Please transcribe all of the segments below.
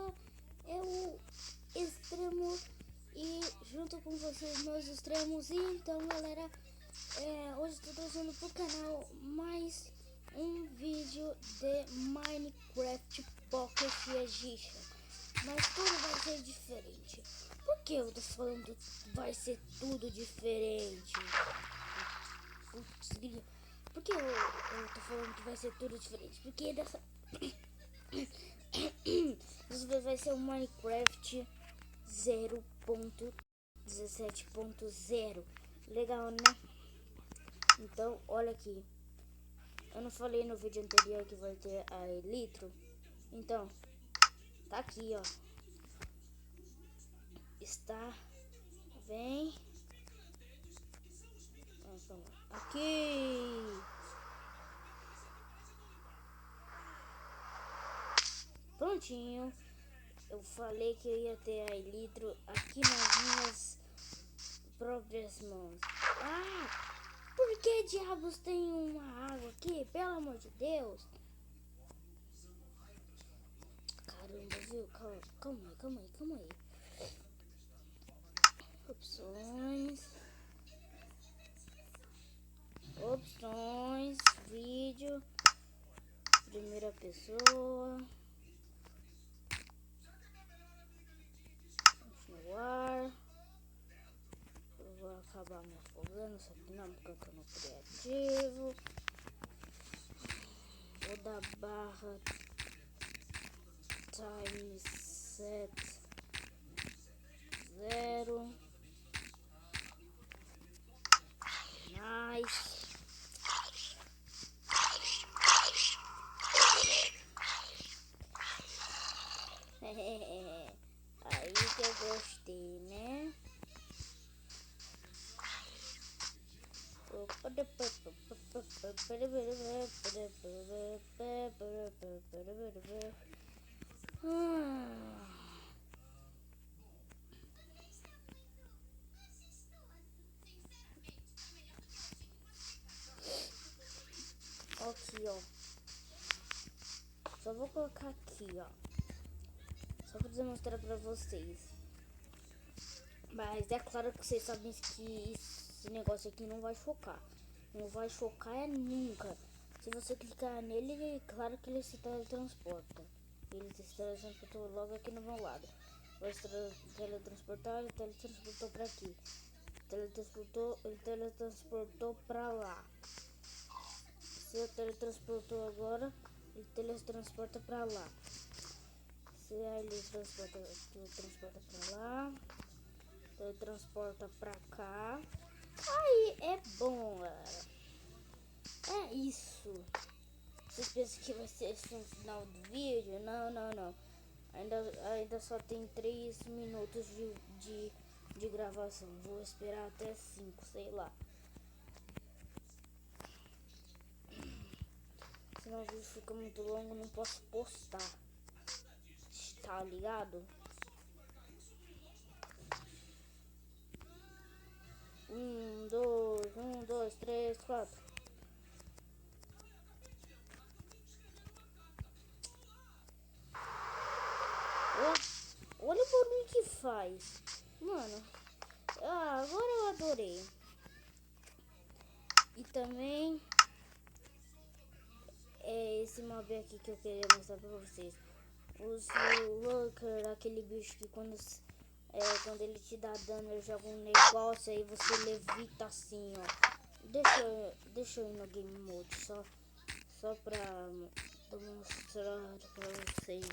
pessoal, eu extremo e junto com vocês meus extremos. E então galera, hoje estou trazendo pro canal mais um vídeo de Minecraft Pocket Edition, mas tudo vai ser diferente. Por que eu tô falando vai ser tudo diferente? Por que eu tô falando que vai ser tudo diferente? Porque dessa vez vai ser o Minecraft 0.17.0. Legal, né? Então, olha aqui. Eu não falei no vídeo anterior que vai ter a Elytra. Então, tá aqui, ó. Está. Vem. Aqui. Prontinho. Eu falei que eu ia ter a Elytra aqui nas minhas próprias mãos. Ah! Por que diabos tem uma água aqui? Pelo amor de Deus! Caramba, viu? Calma aí. Opções, vídeo, primeira pessoa, continuar. Eu vou acabar me afogando, só que não, porque eu tô no criativo. Vou dar barra time set 0. Nice. Aí que eu gostei, né? Aqui, ó. Só vou colocar aqui, ó. Só pra demonstrar pra vocês. Mas é claro que vocês sabem que esse negócio aqui não vai chocar. Não vai chocar nunca. Se você clicar nele, é claro que ele se teletransporta. Ele se teletransportou logo aqui no meu lado. Vai se teletransportar, ele teletransportou pra aqui. Ele teletransportou pra lá. Se ele teletransportou agora, ele teletransporta pra lá. Se ele teletransporta pra lá, teletransporta pra cá. Aí é bom, galera. É isso. Vocês pensam que vai ser esse no final do vídeo? Não. Ainda só tem 3 minutos de gravação. Vou esperar até 5, sei lá. Senão o vídeo fica muito longo, não posso postar. Tá ligado? 1, 2, 3, 4. Olha o barulho que faz. Mano, agora eu adorei. E também é esse mob aqui que eu queria mostrar pra vocês. O Lurker, aquele bicho que quando ele te dá dano, ele joga um negócio aí você levita assim, ó. Deixa eu ir no game mode só pra demonstrar pra vocês.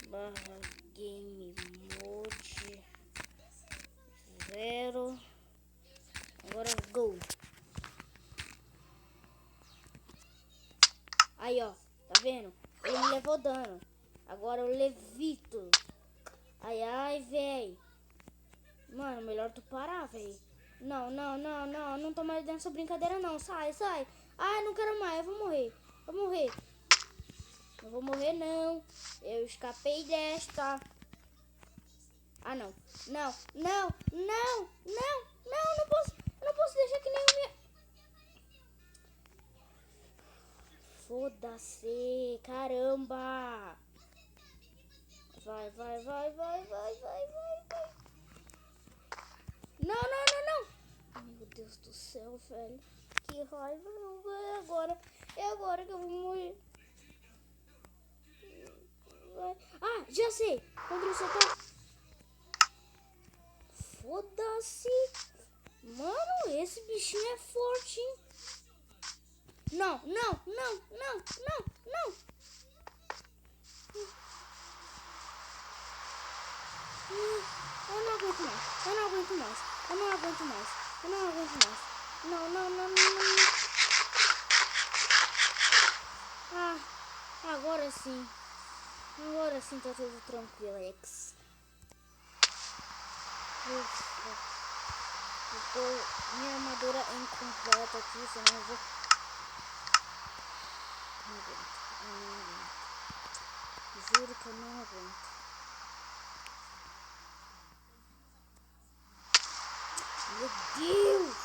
Barra game mode 0. Agora go. Aí, ó, tá vendo? Ele me levou dano. Agora eu levito. Ai, véi. Mano, melhor tu parar, véi. Não tô mais dentro dessa brincadeira, não. Sai. Ai, não quero mais, eu vou morrer. Não vou morrer, não. Eu escapei desta. Ah, não. Não posso deixar que nem o meu. Foda-se, caramba. Vai. Não. Meu Deus do céu, velho. Que raiva. É agora que eu vou morrer. Vai. Ah, já sei. Quando você tá... Foda-se. Mano, esse bichinho é forte, hein? Não. Eu não aguento mais. Não. Ah, agora sim tá tudo tranquilo, X. Ufa. Minha armadura é incompleta aqui, senão eu vou... Não aguento. Juro que eu não aguento. Meu Deus!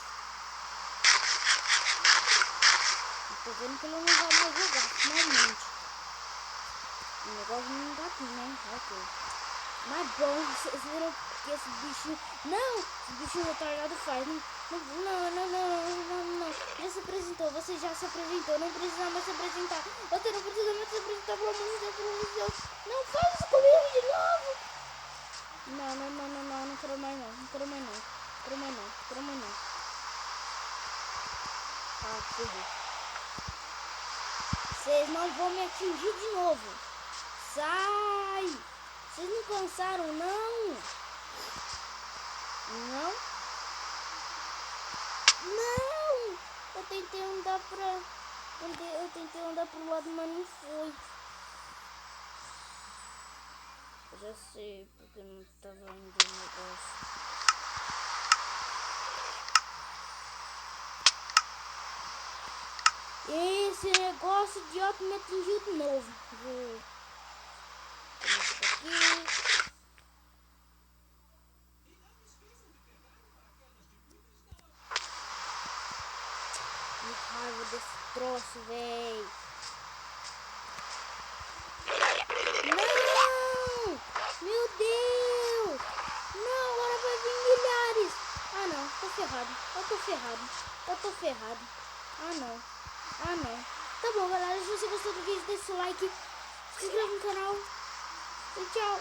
Eu tô vendo que ele não vai mais jogar, finalmente. O negócio não tá aqui, né? Ok. Mas bom, vocês viram que esse bichinho... Não! Esse bichinho retardado faz. Não. Você já se apresentou. Não precisa mais se apresentar. Você não precisa mais se apresentar, pelo amor de Deus. Não faz isso comigo de novo. Não quero mais não. Ah, ferrou. Vocês não vão me atingir de novo. Sai! Vocês não cansaram, não? Não? Eu tentei andar pro lado, mas não foi. Eu já sei porque não tava indo o negócio. Esse negócio idiota me atingiu de novo. Vou aqui. Que raiva desse troço, véi. Não! Meu Deus! Não, agora vai vir milhares. Ah, não. Tô ferrado. Eu tô ferrado. Ah, não. Tá bom, galera. Se você gostou do vídeo, deixa o like. Se inscreva no canal. E tchau.